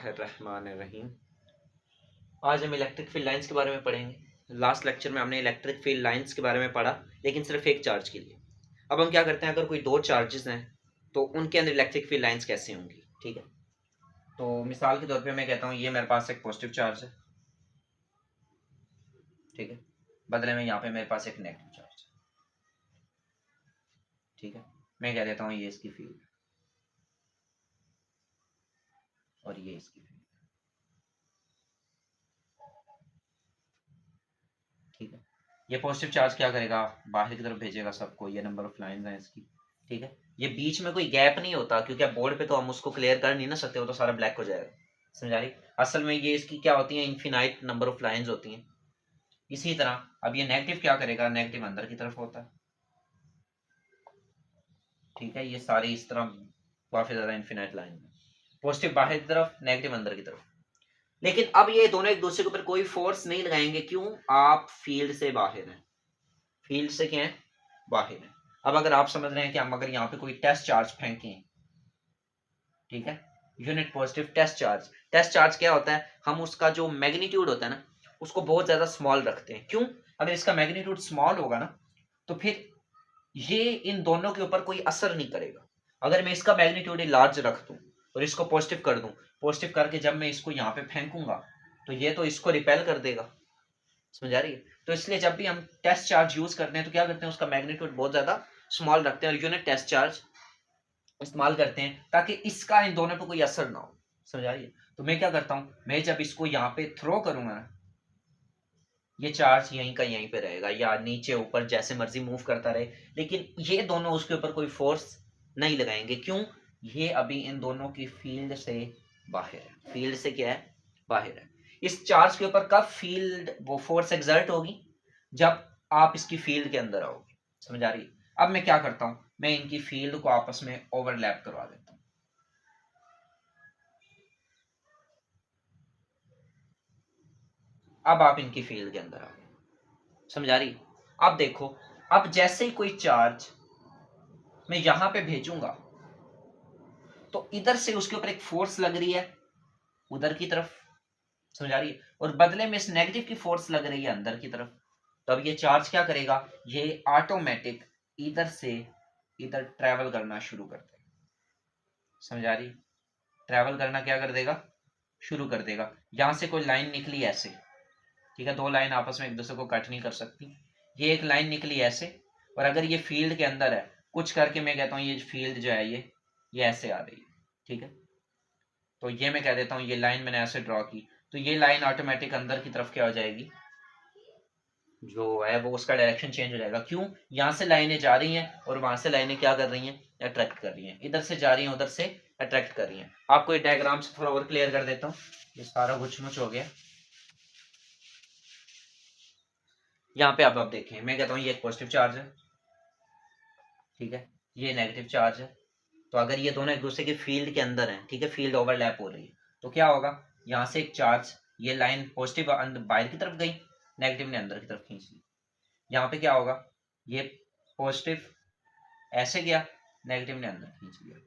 बिस्मिल्लाहिर्रहमानिर्रहीम। आज हम इलेक्ट्रिक फील्ड लाइंस के बारे में पढ़ेंगे। लास्ट लेक्चर में हमने इलेक्ट्रिक फील्ड लाइंस के बारे में पढ़ा, लेकिन सिर्फ एक चार्ज के लिए। अब हम क्या करते हैं, अगर कोई दो चार्जेस हैं तो उनके अंदर इलेक्ट्रिक फील्ड लाइंस कैसे होंगी। ठीक है, तो मिसाल के तौर पे मैं कहता हूँ ये मेरे पास एक पॉजिटिव चार्ज है, ठीक है, बदले में यहाँ पे मेरे पास एक नेगेटिव चार्ज है। ठीक है, मैं कह देता हूँ ये इसकी फील्ड और ये इसकी फील्ड। ठीक है, ये पॉजिटिव चार्ज क्या करेगा, बाहर की तरफ भेजेगा सबको, ये नंबर ऑफ लाइंस हैं इसकी। ठीक है, ये बीच में कोई गैप नहीं होता, क्योंकि अब बोर्ड पे तो हम उसको क्लियर कर नहीं ना सकते, वो तो सारा ब्लैक हो जाएगा। समझा रही, असल में ये इसकी क्या होती है, इन्फिनाइट नंबर ऑफ लाइंस होती हैं। इसी तरह अब ये नेगेटिव क्या करेगा, नेगेटिव अंदर की तरफ होता है। ठीक है, ये सारी इस तरह काफी ज्यादा इन्फिनाइट लाइन है, पॉजिटिव बाहर की तरफ, नेगेटिव अंदर की तरफ। लेकिन अब ये दोनों एक दूसरे के ऊपर कोई फोर्स नहीं लगाएंगे, क्यों, आप फील्ड से बाहर हैं, फील्ड से क्या है, बाहर है। अब अगर आप समझ रहे हैं कि हम अगर यहाँ पे कोई टेस्ट चार्ज फेंकें, ठीक है, यूनिट पॉजिटिव टेस्ट चार्ज क्या होता है, हम उसका जो मैग्नीट्यूड होता है ना, उसको बहुत ज्यादा स्मॉल रखते हैं। क्यों, अगर इसका मैग्नीट्यूड स्मॉल होगा ना, तो फिर ये इन दोनों के ऊपर कोई असर नहीं करेगा। अगर मैं इसका मैग्नीट्यूड लार्ज रख दूं और इसको पॉजिटिव कर दूं, पॉजिटिव करके जब मैं इसको यहाँ पे फेंकूंगा तो ये तो इसको रिपेल कर देगा। समझ आ रही है, तो इसलिए जब भी हम टेस्ट चार्ज यूज करते हैं तो क्या करते हैं, उसका मैग्नीट्यूड बहुत ज्यादा स्मॉल रखते हैं और यूनिट टेस्ट चार्ज इस्तेमाल करते हैं, ताकि इसका इन दोनों पे कोई असर ना हो। समझ आ रही है, तो मैं क्या करता हूं, मैं जब इसको यहाँ पे थ्रो करूंगा ना, ये चार्ज यहीं का यहीं पे रहेगा, या नीचे ऊपर जैसे मर्जी मूव करता रहे, लेकिन ये दोनों उसके ऊपर कोई फोर्स नहीं लगाएंगे। क्यों, ये अभी इन दोनों की फील्ड से बाहर है, फील्ड से क्या है, बाहर है। इस चार्ज के ऊपर कब फील्ड वो फोर्स एग्जर्ट होगी, जब आप इसकी फील्ड के अंदर आओगे। समझ आ रही है, अब मैं क्या करता हूं, मैं इनकी फील्ड को आपस में ओवरलैप करवा देता हूं। अब आप इनकी फील्ड के अंदर आओगे। समझ आ रही, अब देखो, अब जैसे ही कोई चार्ज मैं यहां पे भेजूंगा तो इधर से उसके ऊपर एक फोर्स लग रही है उधर की तरफ। समझ आ रही है, और बदले में इस नेगेटिव की फोर्स लग रही है अंदर की तरफ। तो अब ये चार्ज क्या करेगा, ये ऑटोमेटिक इधर से इधर ट्रेवल करना शुरू कर देगा। समझ आ रही, ट्रेवल करना क्या कर देगा, शुरू कर देगा। यहां से कोई लाइन निकली ऐसे, ठीक है, दो लाइन आपस में एक दूसरे को कट नहीं कर सकती, ये एक लाइन निकली ऐसे, और अगर ये फील्ड के अंदर है, कुछ करके मैं कहता हूँ ये फील्ड जो है ये ऐसे आ रही है। ठीक है, तो ये मैं कह देता हूँ ये लाइन मैंने ऐसे ड्रॉ की, तो ये लाइन ऑटोमेटिक अंदर की तरफ क्या हो जाएगी, जो है वो उसका डायरेक्शन चेंज हो जाएगा। क्यों, यहाँ से लाइनें जा रही हैं और वहां से लाइनें क्या कर रही हैं, अट्रैक्ट कर रही हैं, इधर से जा रही हैं उधर से अट्रैक्ट कर रही हैं। आपको ये डायग्राम से थोड़ा और क्लियर कर देता हूँ, ये सारा गुचमुच हो गया। यहाँ पे अब आप देखें, मैं कहता हूँ ये एक पॉजिटिव चार्ज है, ठीक है, ये नेगेटिव चार्ज है। तो अगर ये दोनों एक दूसरे के फील्ड के अंदर हैं, ठीक है, फील्ड ओवरलैप हो रही है, तो क्या होगा, यहाँ से एक चार्ज, ये लाइन पॉजिटिव बाहर की तरफ गई, नेगेटिव ने अंदर की तरफ खींच ली। यहाँ पे क्या होगा, ये पॉजिटिव ऐसे गया, नेगेटिव ने अंदर खींच लिया,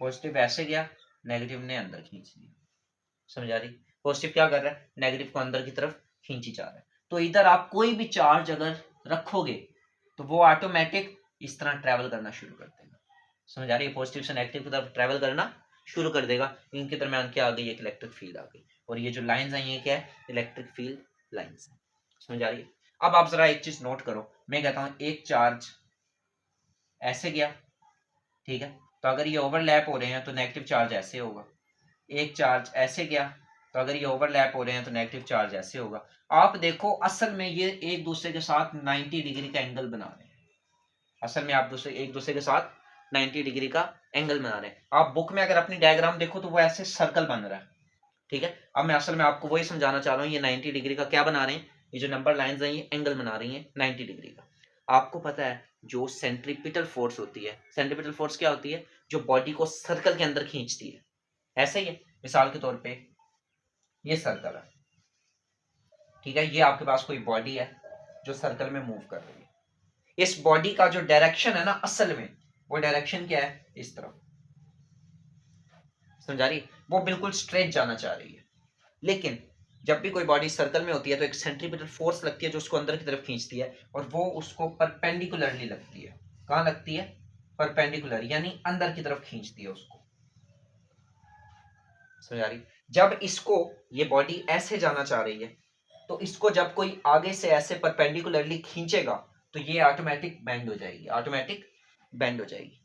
पॉजिटिव ऐसे गया, नेगेटिव ने अंदर खींच लिया। समझ आ रही, पॉजिटिव क्या कर रहा है, नेगेटिव को अंदर की तरफ खींची जा रहा है। तो इधर आप कोई भी चार्ज अगर रखोगे तो वो ऑटोमेटिक इस तरह ट्रेवल करना शुरू कर देगा। समझ आ रही है, पॉजिटिव से नेगेटिव की तरफ ट्रेवल करना शुरू कर देगा। इनके दरमियान क्या आ गई, एक इलेक्ट्रिक फील्ड आ गई, और ये जो लाइंस हैं ये क्या है, इलेक्ट्रिक फील्ड लाइंस है। समझ आ रही है, अब आप जरा एक चीज नोट करो, मैं कहता हूं एक चार्ज ऐसे गया, ठीक है, तो अगर ये ओवरलैप हो रहे हैं तो नेगेटिव चार्ज ऐसे होगा। एक चार्ज ऐसे गया, तो अगर ये ओवरलैप हो रहे हैं तो नेगेटिव चार्ज ऐसे होगा। आप देखो, असल में ये एक दूसरे के साथ 90 डिग्री का एंगल बना रहे हैं। असल में आप एक दूसरे के साथ 90 डिग्री का एंगल बना रहे हैं। आप बुक में अगर अपनी डायग्राम देखो तो वो ऐसे सर्कल बन रहा है। ठीक है, अब मैं असल में आपको वही समझाना चाह रहा हूँ, ये 90 डिग्री का क्या बना रहे हैं, ये जो नंबर लाइंस हैं ये एंगल बना रही हैं 90 डिग्री का। आपको पता है जो सेंट्रीपिटल फोर्स होती है, सेंट्रीपिटल फोर्स क्या होती है, जो बॉडी को सर्कल के अंदर खींचती है। ऐसे ही है, मिसाल के तौर पे ये सर्कल है, ठीक है, ये आपके पास कोई बॉडी है जो सर्कल में मूव कर रही है। इस बॉडी का जो डायरेक्शन है ना, असल में वो डायरेक्शन क्या है, इस तरफ। समझा रही, वो बिल्कुल स्ट्रेट जाना चाह रही है। लेकिन जब भी कोई बॉडी सर्कल में होती है तो एक सेंट्रीपिटल फोर्स लगती है जो उसको अंदर की तरफ खींचती है, और वो उसको परपेंडिकुलरली लगती है। कहाँ लगती है? परपेंडिकुलर, यानी अंदर की तरफ खींचती है उसको। समझ आ रही? जब इसको, ये बॉडी ऐसे जाना चाह रही है, तो इसको जब कोई आगे से ऐसे परपेंडिकुलरली खींचेगा तो ये ऑटोमेटिक बेंड हो जाएगी, ऑटोमेटिक बेंड हो जाएगी।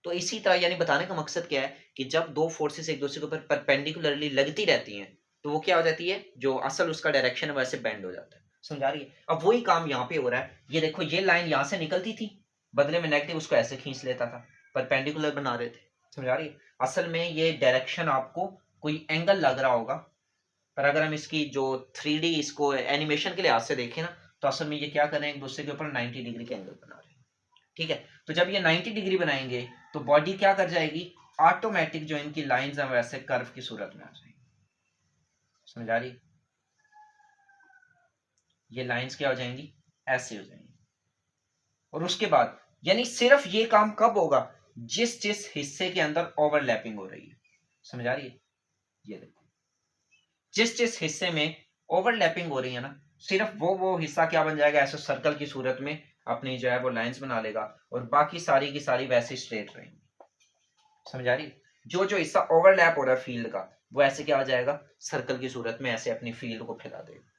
तो इसी तरह, यानी बताने का मकसद क्या है कि जब दो फोर्सेस एक दूसरे के ऊपर परपेंडिकुलरली लगती रहती हैं तो वो क्या हो जाती है, जो असल उसका डायरेक्शन है वैसे बेंड हो जाता है। समझा रही है? अब वही काम यहाँ पे हो रहा है। ये देखो, ये लाइन यहाँ से निकलती थी, बदले में नेगेटिव उसको ऐसे खींच लेता था, परपेंडिकुलर बना रहे थे। समझा रही है? असल में ये डायरेक्शन आपको कोई एंगल लग रहा होगा, पर अगर हम इसकी जो 3D इसको एनिमेशन के लिहाज से देखें ना, तो असल में ये क्या कर रहे हैं, एक दूसरे के ऊपर 90 डिग्री के एंगल बना रहे हैं। ठीक है? तो जब ये 90 डिग्री बनाएंगे तो बॉडी क्या कर जाएगी, ऑटोमेटिक जो इनकी लाइंस हैं वैसे कर्व की सूरत में आ जाएंगी। समझ आ रही? ये लाइंस क्या हो जाएंगी, ऐसे हो जाएंगी। और उसके बाद, यानी सिर्फ ये काम कब होगा, जिस जिस हिस्से के अंदर ओवरलैपिंग हो रही है। समझ आ रही है? ये देखो, जिस जिस हिस्से में ओवरलैपिंग हो रही है ना, सिर्फ वो हिस्सा क्या बन जाएगा, ऐसे सर्कल की सूरत में अपनी जो है वो लाइंस बना लेगा, और बाकी सारी की सारी वैसे स्ट्रेट रहेंगी। समझ आ रही? जो जो हिस्सा ओवरलैप हो रहा है फील्ड का, वो ऐसे क्या आ जाएगा, सर्कल की सूरत में ऐसे अपनी फील्ड को फैला देगा।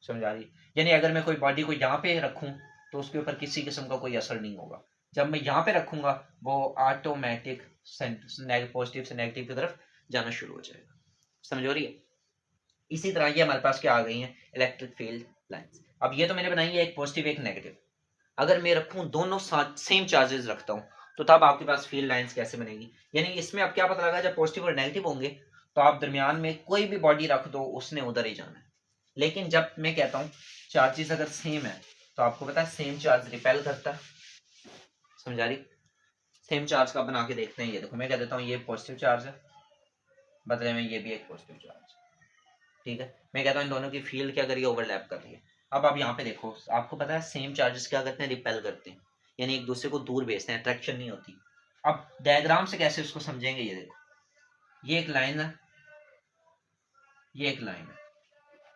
समझ आ रही? यानी अगर मैं कोई बॉडी को यहाँ पे रखूं तो उसके ऊपर किसी किस्म का कोई असर नहीं होगा। जब मैं यहाँ पे रखूंगा वो ऑटोमेटिक पॉजिटिव से नेगेटिव की तरफ जाना शुरू हो जाएगा। समझ हो रही है? इसी तरह ये हमारे पास क्या आ गई है, इलेक्ट्रिक फील्ड लाइंस। अब ये तो मैंने बनाई है एक पॉजिटिव एक नेगेटिव। अगर मैं रखूं दोनों साथ सेम चार्जेस रखता हूं तो तब आपके पास फील्ड लाइंस कैसे बनेगी? यानी इसमें अब क्या पता लगा, जब पॉजिटिव और नेगेटिव होंगे तो आप दरमियान में कोई भी बॉडी रख दो उसने उधर ही जाना है। लेकिन जब मैं कहता हूं चार्जेस अगर सेम है तो आपको पता है सेम चार्ज रिपेल करता है। समझ आ रही? सेम चार्ज का बना के देखते हैं। ये देखो, मैं कह देता हूँ ये पॉजिटिव चार्ज है, बदले में ये भी एक पॉजिटिव चार्ज। ठीक है? मैं कहता हूँ इन दोनों की फील्ड क्या करिए, ओवरलैप कर रही है। अब आप यहाँ पे देखो, आपको पता है सेम चार्जेस क्या करते हैं, रिपेल करते हैं, यानी एक दूसरे को दूर भेजते हैं, अट्रैक्शन नहीं होती। अब डायग्राम से कैसे उसको समझेंगे, ये देखो, ये एक लाइन है, ये एक लाइन है।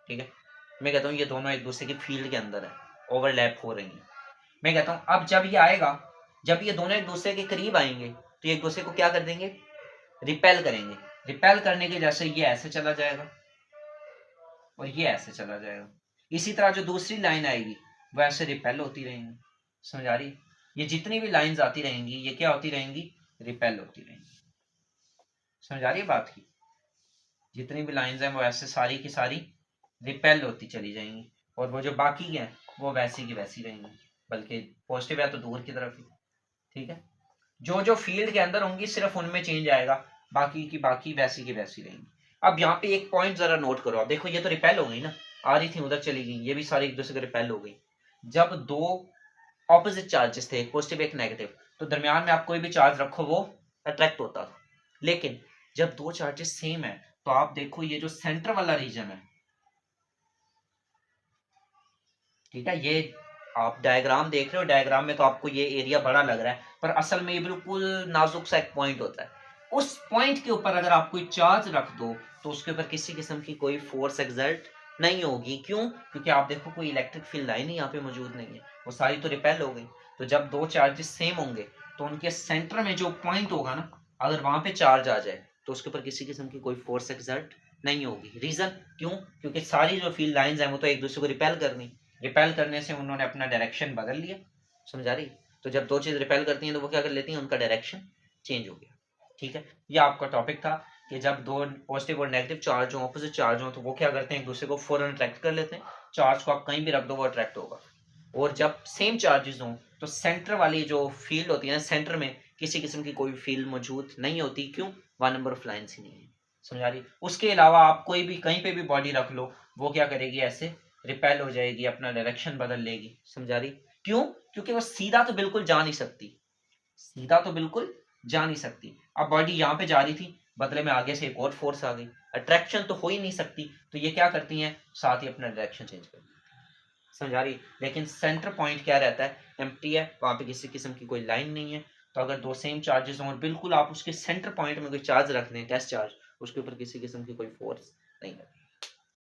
ठीक है? मैं कहता हूँ ये दोनों एक दूसरे की फील्ड के अंदर है, ओवरलैप हो रही है। मैं कहता हूँ अब जब ये आएगा, जब ये दोनों एक दूसरे के करीब आएंगे तो ये एक दूसरे को क्या कर देंगे, रिपेल करेंगे। रिपेल करने के जैसे ये ऐसे चला जाएगा और ये ऐसे चला जाएगा। इसी तरह जो दूसरी लाइन आएगी वो ऐसे रिपेल होती रहेंगी। समझ आ रही? ये जितनी भी लाइंस आती रहेंगी ये क्या होती रहेंगी, रिपेल होती रहेंगी। समझ आ रही है बात की? जितनी भी लाइंस हैं वो ऐसे सारी की सारी रिपेल होती चली जाएंगी, और वो जो बाकी हैं वो वैसी की वैसी रहेंगी, बल्कि पॉजिटिव है तो दूर की तरफ ही। ठीक है? जो जो फील्ड के अंदर होंगी सिर्फ उनमें चेंज आएगा, बाकी की बाकी वैसी की वैसी रहेंगी। अब यहाँ पे एक पॉइंट जरा नोट करो, आप देखो ये तो रिपेल हो गई ना, आ रही थी उधर चली गई, ये भी सारी एक दूसरे को रिपेल हो गई। जब दो ऑपोजिट चार्जेस थे, एक पॉजिटिव एक नेगेटिव, तो दरमियान में आप कोई भी चार्ज रखो वो अट्रैक्ट होता था। लेकिन जब दो चार्जेस सेम है तो आप देखो ये जो सेंटर वाला रीजन है, ठीक है, ये आप डायग्राम देख रहे हो, डायग्राम में तो आपको ये एरिया बड़ा लग रहा है, पर असल में ये बिल्कुल नाजुक सा एक पॉइंट होता है। उस पॉइंट के ऊपर अगर आप कोई चार्ज रख दो तो उसके ऊपर किसी किस्म की कोई फोर्स एक्सर्ट नहीं होगी। क्यों? क्योंकि आप देखो कोई इलेक्ट्रिक फील्ड लाइन ही यहाँ पे मौजूद नहीं है, वो सारी तो रिपेल हो गई। तो जब दो चार्जेस सेम होंगे तो उनके सेंटर में जो पॉइंट होगा ना, अगर वहां पे चार्ज आ जाए तो उसके ऊपर किसी किस्म की कोई फोर्स एक्सर्ट नहीं होगी। रीजन क्यों? क्योंकि सारी जो फील्ड लाइंस हैं वो तो एक दूसरे को रिपेल करनी, रिपेल करने से उन्होंने अपना डायरेक्शन बदल लिया। समझ आ रही? तो जब दो चीज रिपेल करती हैं तो वो क्या कर लेती हैं, उनका डायरेक्शन चेंज हो गया। ठीक है? ये आपका टॉपिक था कि जब दो पॉजिटिव और नेगेटिव चार्ज हो, ऑपोजिट चार्ज हो, तो वो क्या करते हैं, एक दूसरे को फौरन अट्रैक्ट कर लेते हैं। चार्ज को आप कहीं भी रख दो वो अट्रैक्ट होगा। और जब सेम चार्जेस हों तो सेंटर वाली जो फील्ड होती है ना, सेंटर में किसी किस्म की कोई फील्ड मौजूद नहीं होती। क्यों? वन नंबर ऑफ लाइन्स ही नहीं है। समझ आ रही? उसके अलावा आप कोई भी कहीं पे भी बॉडी रख लो, वो क्या करेगी, ऐसे रिपेल हो जाएगी, अपना डायरेक्शन बदल लेगी। समझ आ रही? क्यों? क्योंकि वो सीधा तो बिल्कुल जा नहीं सकती, सीधा तो बिल्कुल जा नहीं सकती। अब बॉडी यहाँ पे जा रही थी, बदले में आगे से एक और फोर्स आ गई, अट्रैक्शन तो हो ही नहीं सकती, तो ये क्या करती हैं, साथ ही अपना डायरेक्शन चेंज कर। समझ आ रही? लेकिन सेंटर पॉइंट क्या रहता है, एम्प्टी है, वहां पे किसी किस्म की कोई लाइन नहीं है। तो अगर दो सेम चार्जेस हों और बिल्कुल आप उसके सेंटर पॉइंट में कोई चार्ज रख दें, टेस्ट चार्ज, उसके ऊपर किसी किस्म की कोई फोर्स नहीं लगी।